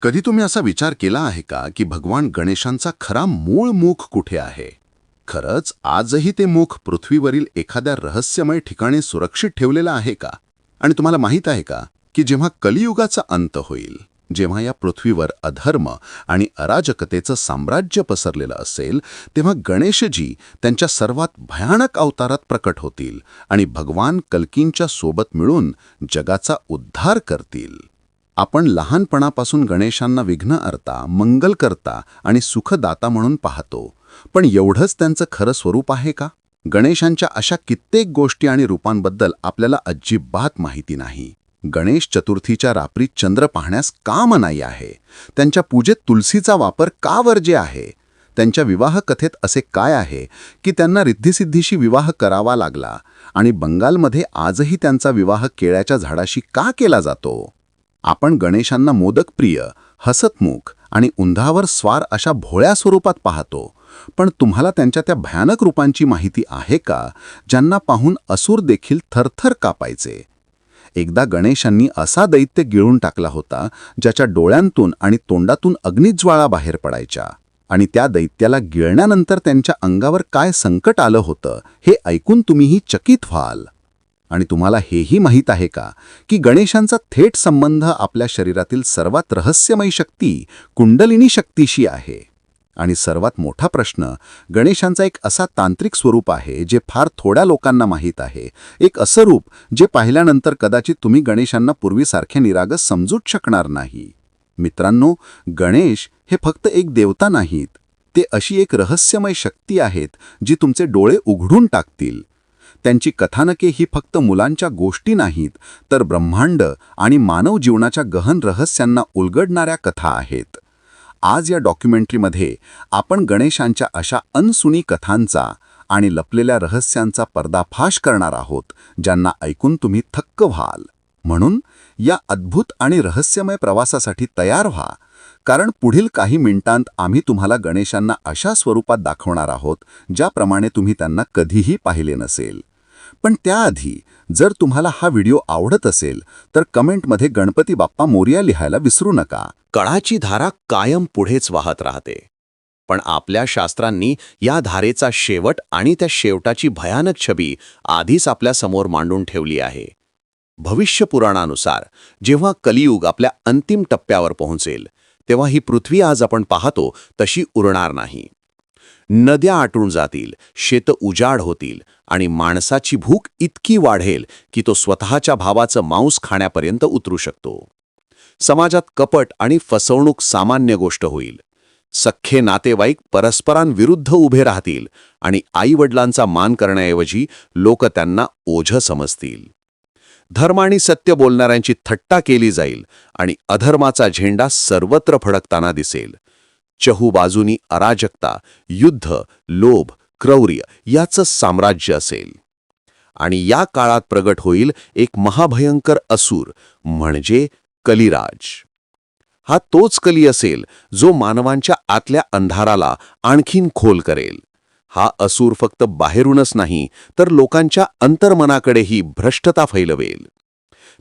कधी तुम्ही असा विचार केला आहे का की भगवान गणेशांचा खरा मूळ मुख कुठे आहे? खरंच आजही ते मुख पृथ्वीवरील एखाद्या रहस्यमय ठिकाणी सुरक्षित ठेवलेलं आहे का? आणि तुम्हाला माहीत आहे का की जेव्हा कलियुगाचा अंत होईल, जेव्हा या पृथ्वीवर अधर्म आणि अराजकतेचं साम्राज्य पसरलेलं असेल, तेव्हा गणेशजी त्यांच्या सर्वात भयानक अवतारात प्रकट होतील आणि भगवान कल्कींच्या सोबत मिळून जगाचा उद्धार करतील. आपण लहानपणापासून गणेशांना विघ्नहर्ता, मंगलकर्ता आणि सुखदाता म्हणून पाहतो. पण एवढंच त्यांचं खरं स्वरूप आहे का? गणेशांच्या अशा कित्येक गोष्टी आणि रूपांबद्दल आपल्याला अजिबात माहिती नाही. गणेश चतुर्थीच्या रात्री चंद्र पाहण्यास का मनाई आहे? त्यांच्या पूजेत तुलसीचा वापर का वर्ज्य आहे? त्यांच्या विवाह कथेत असे काय आहे की त्यांना रिद्धिसिद्धीशी विवाह करावा लागला आणि बंगालमध्ये आजही त्यांचा विवाह केळ्याच्या झाडाशी का केला जातो? आपण गणेशांना मोदकप्रिय, हसतमुख आणि उंधावर स्वार अशा भोळ्या स्वरूपात पाहतो. पण तुम्हाला त्यांच्या त्या भयानक रूपांची माहिती आहे का, ज्यांना पाहून असुर देखील थरथर कापायचे? एकदा गणेशांनी असा दैत्य गिळून टाकला होता ज्याच्या डोळ्यांतून आणि तोंडातून अग्निज्वाळा बाहेर पडायच्या. आणि त्या दैत्याला गिळण्यानंतर त्यांच्या अंगावर काय संकट आलं होतं हे ऐकून तुम्हीही चकित व्हाल. आणि तुम्हाला हेही माहीत आहे का की गणेशांचा थेट संबंध आपल्या शरीरातील सर्वात रहस्यमय शक्ती कुंडलिनी शक्तीशी आहे? आणि सर्वात मोठा प्रश्न, गणेशांचा एक असा तांत्रिक स्वरूप आहे जे फार थोड्या लोकांना माहीत आहे. एक असं रूप जे पाहिल्यानंतर कदाचित तुम्ही गणेशांना पूर्वीसारखे निरागस समजूच शकणार नाही. मित्रांनो, गणेश हे फक्त एक देवता नाहीत. ते अशी एक रहस्यमय शक्ती आहेत जी तुमचे डोळे उघडून टाकतील. त्यांची कथानके ही फक्त मुलांच्या गोष्टी नाहीत, तर ब्रह्मांड आणि मानव जीवनाच्या गहन रहस्यांना उलगडणाऱ्या कथा आहेत. आज या डॉक्युमेंटरीमध्ये आपण गणेशांच्या अशा अनसुनी कथांचा आणि लपलेल्या रहस्यांचा पर्दाफाश करणार आहोत, ज्यांना ऐकून तुम्ही थक्क व्हाल. म्हणून या अद्भुत आणि रहस्यमय प्रवासासाठी तयार व्हा, कारण पुढील काही मिनिटांत आम्ही तुम्हाला गणेशांना अशा स्वरूपात दाखवणार आहोत ज्याप्रमाणे तुम्ही त्यांना कधीही पाहिले नसेल. पण त्याआधी, जर तुम्हाला हा व्हिडिओ आवडत असेल तर कमेंटमध्ये गणपती बाप्पा मोरया लिहायला विसरू नका. काळाची धारा कायम पुढेच वाहत राहते, पण आपल्या शास्त्रांनी या धारेचा शेवट आणि त्या शेवटाची भयानक छबी आधीच आपल्यासमोर मांडून ठेवली आहे. भविष्यपुराणानुसार जेव्हा कलियुग आपल्या अंतिम टप्प्यावर पोहोचेल, तेव्हा ही पृथ्वी आज आपण पाहतो तशी उरणार नाही. नद्या आटून जातील, शेतं उजाड होतील आणि माणसाची भूक इतकी वाढेल की तो स्वतःच्या भावाचं मांस खाण्यापर्यंत उतरू शकतो. समाजात कपट आणि फसवणूक सामान्य गोष्ट होईल. सख्खे नातेवाईक परस्परांविरुद्ध उभे राहतील आणि आईवडिलांचा मान करण्याऐवजी लोक त्यांना ओझं समजतील. धर्म आणि सत्य बोलणाऱ्यांची थट्टा केली जाईल आणि अधर्माचा झेंडा सर्वत्र फडकताना दिसेल. चहूबाजूनी अराजकता, युद्ध, लोभ, क्रौर्य याचं साम्राज्य असेल. आणि या काळात प्रगट होईल एक महाभयंकर असुर, म्हणजे कलिराज. हा तोच कली असेल जो मानवांच्या आतल्या अंधाराला आणखीन खोल करेल. हा असुर फक्त बाहेरूनच नाही, तर लोकांच्या अंतर्मनाकडेही भ्रष्टता फैलवेल.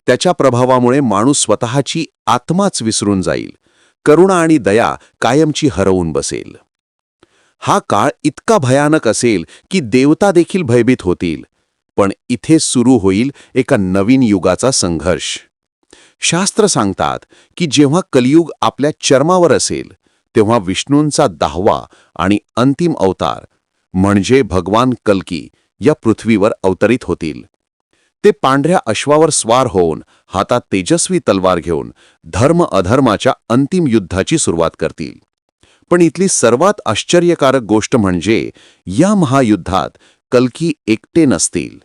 त्याच्या प्रभावामुळे माणूस स्वतःची आत्माच विसरून जाईल. करुणा आणि दया कायमची हरवून बसेल. हा काळ इतका भयानक असेल की देवता देखील भयभीत होतील. पण इथे सुरू होईल एका नवीन युगाचा संघर्ष. शास्त्र सांगतात की जेव्हा कलियुग आपल्या चर्मावर असेल, तेव्हा विष्णूंचा 10वा आणि अंतिम अवतार म्हणजे भगवान कल्की या पृथ्वीवर अवतरित होतील. ते पांढऱ्या अश्वावर स्वार होऊन, हातात तेजस्वी तलवार घेऊन धर्म अधर्माच्या अंतिम युद्धाची सुरुवात करतील. पण इथली सर्वात आश्चर्यकारक गोष्ट म्हणजे या महायुद्धात कल्की एकटे नसतील.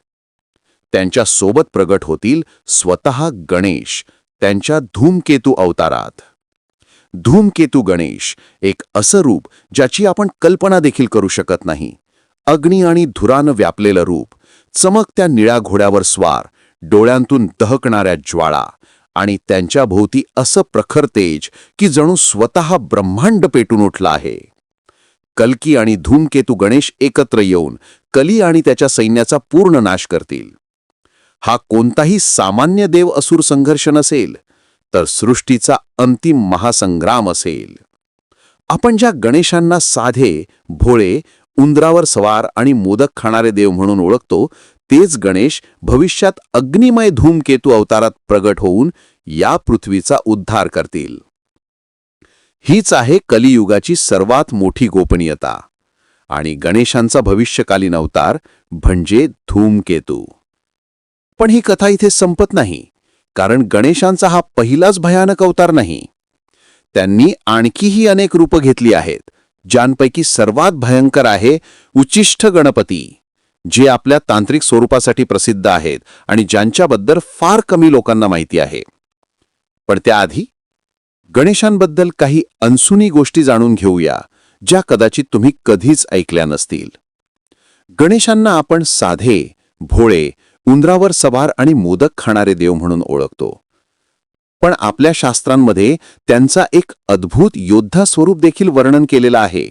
त्यांच्या सोबत प्रगट होतील स्वतः गणेश, त्यांच्या धूमकेतू अवतारात. धूमकेतू गणेश एक असं रूप ज्याची आपण कल्पना देखील करू शकत नाही. अग्नी आणि धुरानं व्यापलेलं रूप, चमकत्या निळ्या घोड्यावर स्वार, डोळ्यांतून दहकणाऱ्या ज्वाळा आणि त्यांच्या भोवती असं प्रखर तेज की जणू स्वतः ब्रह्मांड पेटून उठला आहे. कल्की आणि धूमकेतू गणेश एकत्र येऊन कली आणि त्याच्या सैन्याचा पूर्ण नाश करतील. हा कोणताही सामान्य देव असुर संघर्ष नसेल, तर सृष्टीचा अंतिम महासंग्राम असेल. आपण ज्या गणेशांना साधे, भोळे, उंदरावर सवार आणि मोदक खाणारे देव म्हणून ओळखतो, तेच गणेश भविष्यात अग्निमय धूमकेतू अवतारात प्रगट होऊन या पृथ्वीचा उद्धार करतील. हीच आहे कलियुगाची सर्वात मोठी गोपनीयता. आणि गणेशांचा भविष्यकालीन अवतार म्हणजे धूमकेतू. पण ही कथा इथे संपत नाही, कारण गणेशांचा हा पहिलाच भयानक अवतार नाही. त्यांनी आणखीही अनेक रूपं घेतली आहेत, ज्यांपैकी सर्वात भयंकर आहे उच्चिष्ठ गणपती, जे आपल्या तांत्रिक स्वरूपासाठी प्रसिद्ध आहेत आणि ज्यांच्याबद्दल फार कमी लोकांना माहिती आहे. पण त्याआधी गणेशांबद्दल काही अनसुनी गोष्टी जाणून घेऊया, ज्या कदाचित तुम्ही कधीच ऐकल्या नसतील. गणेशांना आपण साधे, भोळे, उंदरावर सवार आणि मोदक खाणारे देव म्हणून ओळखतो. पण आपल्या शास्त्रांमध्ये त्यांचा एक अद्भुत योद्धा स्वरूप देखील वर्णन केलेलं आहे.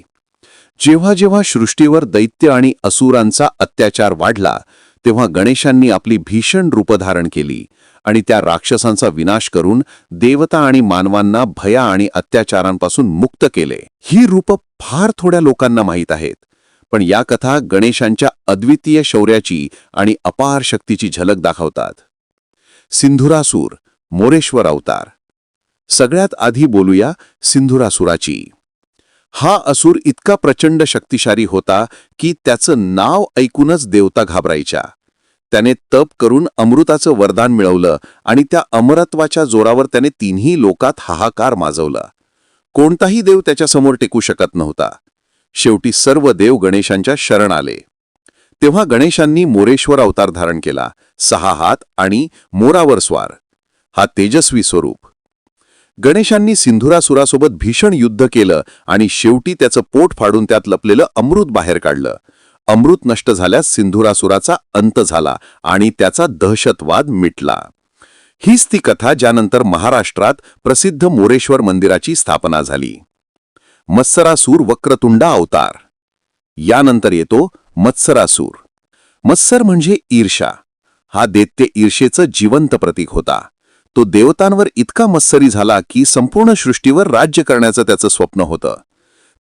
जेव्हा जेव्हा सृष्टीवर दैत्य आणि असुरांचा अत्याचार वाढला, तेव्हा गणेशांनी आपली भीषण रूपं धारण केली आणि त्या राक्षसांचा विनाश करून देवता आणि मानवांना भया आणि अत्याचारांपासून मुक्त केले. ही रूपं फार थोड्या लोकांना माहीत आहेत, पण या कथा गणेशांच्या अद्वितीय शौर्याची आणि अपार शक्तीची झलक दाखवतात. सिंधुरासूर, मोरेश्वर अवतार. सगळ्यात आधी बोलूया सिंधुरासुराची. हा असुर इतका प्रचंड शक्तिशाली होता की त्याचं नाव ऐकूनच देवता घाबरायच्या. त्याने तप करून अमृताचं वरदान मिळवलं आणि त्या अमरत्वाच्या जोरावर त्याने तिन्ही लोकात हाहाकार माजवला. कोणताही देव त्याच्यासमोर टेकू शकत नव्हता. शेवटी सर्व देव गणेशांच्या शरण आले. तेव्हा गणेशांनी मोरेश्वर अवतार धारण केला, 6 हात आणि मोरावर स्वार, हा तेजस्वी स्वरूप. गणेशांनी सिंधुरासुरासोबत भीषण युद्ध केलं आणि शेवटी त्याचं पोट फाडून त्यात लपलेलं अमृत बाहेर काढलं. अमृत नष्ट झाल्यास सिंधुरासुराचा अंत झाला आणि त्याचा दहशतवाद मिटला. हीच ती कथा ज्यानंतर महाराष्ट्रात प्रसिद्ध मोरेश्वर मंदिराची स्थापना झाली. मत्सरासूर वक्रतुंड अवतार. यानंतर येतो मत्सरासूर. मत्सर म्हणजे ईर्ष्या. हा दैत्य ईर्षेचं जिवंत प्रतीक होता. तो देवतांवर इतका मत्सरी झाला की संपूर्ण सृष्टीवर राज्य करण्याचं त्याचं स्वप्न होतं.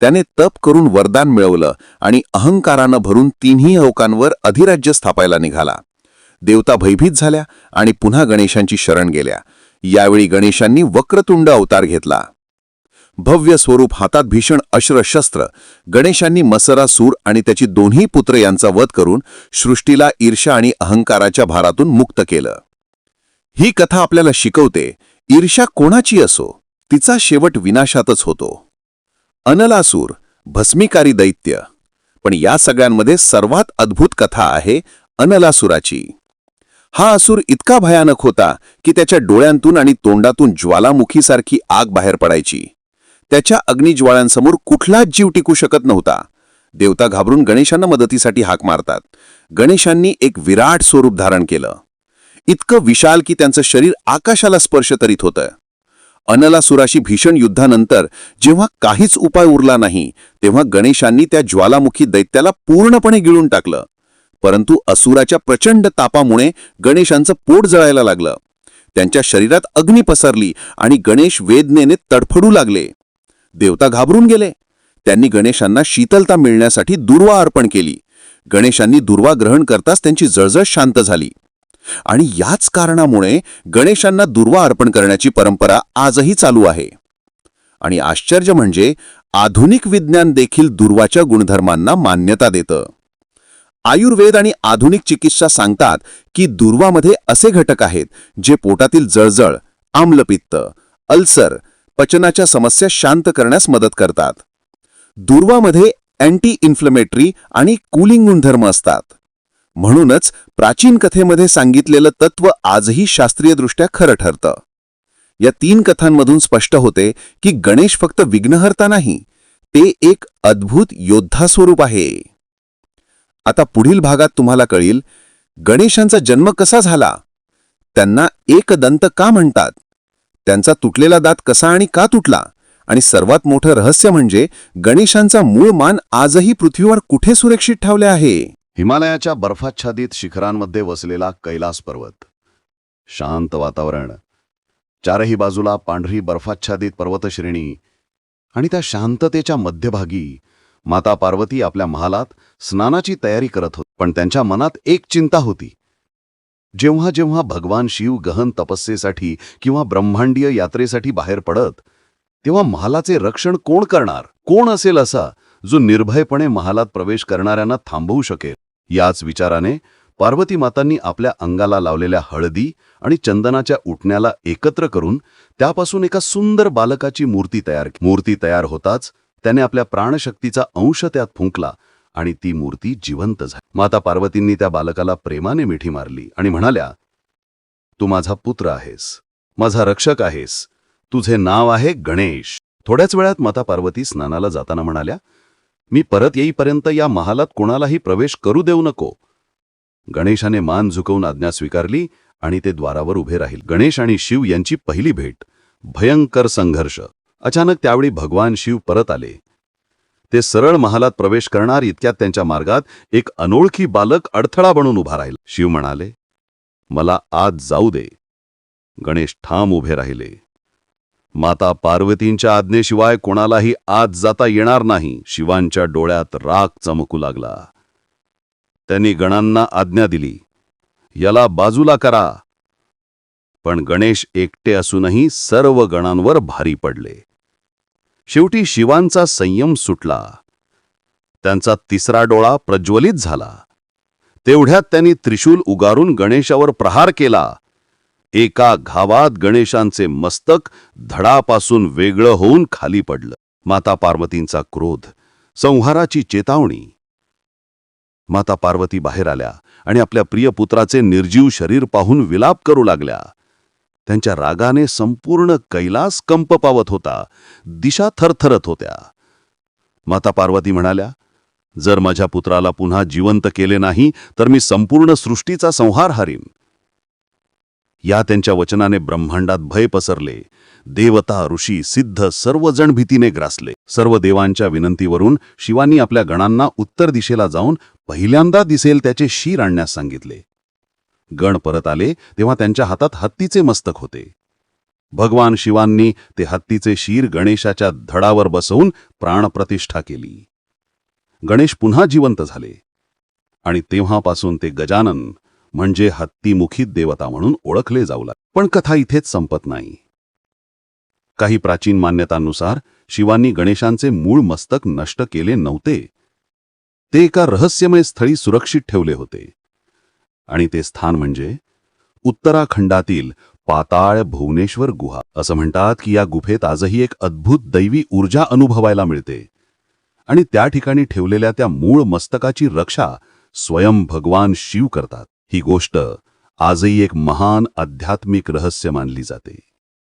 त्याने तप करून वरदान मिळवलं आणि अहंकारानं भरून तिन्ही लोकांवर अधिराज्य स्थापायला निघाला. देवता भयभीत झाल्या आणि पुन्हा गणेशांची शरण गेल्या. यावेळी गणेशांनी वक्रतुंड अवतार घेतला. भव्य स्वरूप, हातात भीषण अश्रशस्त्र. गणेशांनी मत्सरासूर आणि त्याची दोन्ही पुत्र यांचा वध करून सृष्टीला ईर्ष्या आणि अहंकाराच्या भारातून मुक्त केलं. ही कथा आपल्याला शिकवते, ईर्ष्या कोणाची असो, तिचा शेवट विनाशातच होतो. अनलासूर, भस्मीकारी दैत्य. पण या सगळ्यांमध्ये सर्वात अद्भुत कथा आहे अनलासुराची. हा असुर इतका भयानक होता की त्याच्या डोळ्यांतून आणि तोंडातून ज्वालामुखीसारखी आग बाहेर पडायची. त्याच्या अग्निज्वाळांसमोर कुठलाच जीव टिकू शकत नव्हता. देवता घाबरून गणेशांना मदतीसाठी हाक मारतात. गणेशांनी एक विराट स्वरूप धारण केलं, इतकं विशाल की त्यांचं शरीर आकाशाला स्पर्श करीत होतं. अनलासुराशी भीषण युद्धानंतर जेव्हा काहीच उपाय उरला नाही, तेव्हा गणेशांनी त्या ज्वालामुखी दैत्याला पूर्णपणे गिळून टाकलं. परंतु असुराच्या प्रचंड तापामुळे गणेशांचं पोट जळायला लागलं. त्यांच्या शरीरात अग्नी पसरली आणि गणेश वेदनेने तडफडू लागले. देवता घाबरून गेले. त्यांनी गणेशांना शीतलता मिळण्यासाठी दुर्वा अर्पण केली. गणेशांनी दुर्वा ग्रहण करताच त्यांची जळजळ शांत झाली. आणि याच कारणामुळे गणेशांना दुर्वा अर्पण करण्याची परंपरा आजही चालू आहे. आणि आश्चर्य म्हणजे आधुनिक विज्ञान देखील दुर्वाच्या गुणधर्मांना मान्यता देतं. आयुर्वेद आणि आधुनिक चिकित्सा सांगतात की दुर्वामध्ये असे घटक आहेत जे पोटातील जळजळ, आम्लपित्त, अल्सर, पचनाच्या समस्या शांत करण्यास मदत करतात. दुर्वामध्ये अँटी इन्फ्लमेटरी आणि कूलिंग गुणधर्म असतात. म्हणूनच प्राचीन कथेमध्ये सांगितलेलं तत्व आजही शास्त्रीयदृष्ट्या खरं ठरतं. या 3 कथांमधून स्पष्ट होते की गणेश फक्त विघ्नहर्ता नाही, ते एक अद्भुत योद्धा स्वरूप आहे. आता पुढील भागात तुम्हाला कळेल गणेशांचा जन्म कसा झाला, त्यांना एकदंत का म्हणतात, त्यांचा तुटलेला दात कसा आणि का तुटला, आणि सर्वात मोठं रहस्य म्हणजे गणेशांचा मूळ मान आजही पृथ्वीवर कुठे सुरक्षित ठेवले आहे. हिमालयाच्या बर्फाच्छादित शिखरांमध्ये वसलेला कैलास पर्वत. शांत वातावरण, चारही बाजूला पांढरी बर्फाच्छादित पर्वतश्रेणी आणि त्या शांततेच्या मध्यभागी माता पार्वती आपल्या महालात स्नानाची तयारी करत होत. पण त्यांच्या मनात एक चिंता होती. जेव्हा जेव्हा भगवान शिव गहन तपस्येसाठी किंवा ब्रह्मांडीय यात्रेसाठी बाहेर पडत, तेव्हा महालाचे रक्षण कोण करणार? कोण असेल असा जो निर्भयपणे महालात प्रवेश करणाऱ्यांना थांबवू शकेल? याच विचाराने पार्वती मातांनी आपल्या अंगाला लावलेल्या हळदी आणि चंदनाच्या उटण्याला एकत्र करून त्यापासून एका सुंदर बालकाची मूर्ती तयार होताच त्याने आपल्या प्राणशक्तीचा अंश त्यात फुंकला आणि ती मूर्ती जिवंत झाली. माता पार्वतींनी त्या बालकाला प्रेमाने मिठी मारली आणि म्हणाल्या, तू माझा पुत्र आहेस, माझा रक्षक आहेस, तुझे नाव आहे गणेश. थोड्याच वेळात माता पार्वती स्नानाला जाताना म्हणाल्या, मी परत येईपर्यंत या महालात कोणालाही प्रवेश करू देऊ नको. गणेशाने मान झुकवून आज्ञा स्वीकारली आणि ते द्वारावर उभे राहिले. गणेश आणि शिव यांची पहिली भेट, भयंकर संघर्ष. अचानक त्यावेळी भगवान शिव परत आले. ते सरळ महालात प्रवेश करणार इतक्यात त्यांच्या मार्गात एक अनोळखी बालक अडथळा बनून उभा राहिला. शिव म्हणाले, मला आत जाऊ दे. गणेश ठाम उभे राहिले. माता पार्वतींच्या आज्ञेशिवाय कोणालाही आत जाता येणार नाही. शिवांच्या डोळ्यात राग चमकू लागला. त्यांनी गणांना आज्ञा दिली, याला बाजूला करा. पण गणेश एकटे असूनही सर्व गणांवर भारी पडले. शेवटी शिवांचा संयम सुटला. त्यांचा तिसरा डोळा प्रज्वलित झाला. तेवढ्यात त्यांनी त्रिशूल उगारून गणेशावर प्रहार केला. एका घावात गणेशांचे मस्तक धडापासून वेगळं होऊन खाली पडलं. माता पार्वतींचा क्रोध, संहाराची चेतावणी. माता पार्वती बाहेर आल्या आणि आपल्या प्रिय पुत्राचे निर्जीव शरीर पाहून विलाप करू लागल्या. त्यांच्या रागाने संपूर्ण कैलास कंप पावत होता. दिशा थरथरत होत्या. माता पार्वती म्हणाल्या, जर माझ्या पुत्राला पुन्हा जिवंत केले नाही तर मी संपूर्ण सृष्टीचा संहार हारीन. या त्यांच्या वचनाने ब्रह्मांडात भय पसरले. देवता, ऋषी, सिद्ध सर्वजण भीतीने ग्रासले. सर्व देवांच्या विनंतीवरून शिवांनी आपल्या गणांना उत्तर दिशेला जाऊन पहिल्यांदा दिसेल त्याचे शीर आणण्यास सांगितले. गण परत आले तेव्हा त्यांच्या हातात हत्तीचे मस्तक होते. भगवान शिवांनी ते हत्तीचे शीर गणेशाच्या धडावर बसवून प्राणप्रतिष्ठा केली. गणेश पुन्हा जिवंत झाले आणि तेव्हापासून ते गजानन म्हणजे हत्तीमुखी देवता म्हणून ओळखले जाऊ लागले. पण कथा इथेच संपत नाही. काही प्राचीन मान्यतांनुसार शिवांनी गणेशांचे मूळ मस्तक नष्ट केले नव्हते. ते एका रहस्यमय स्थळी सुरक्षित ठेवले होते आणि ते स्थान म्हणजे उत्तराखंडातील पाताळ भुवनेश्वर गुहा. असं म्हणतात की या गुफेत आजही एक अद्भुत दैवी ऊर्जा अनुभवायला मिळते आणि त्या ठिकाणी ठेवलेल्या त्या मूळ मस्तकाची रक्षा स्वयं भगवान शिव करतात. ही गोष्ट आजही एक महान आध्यात्मिक रहस्य मानली जाते.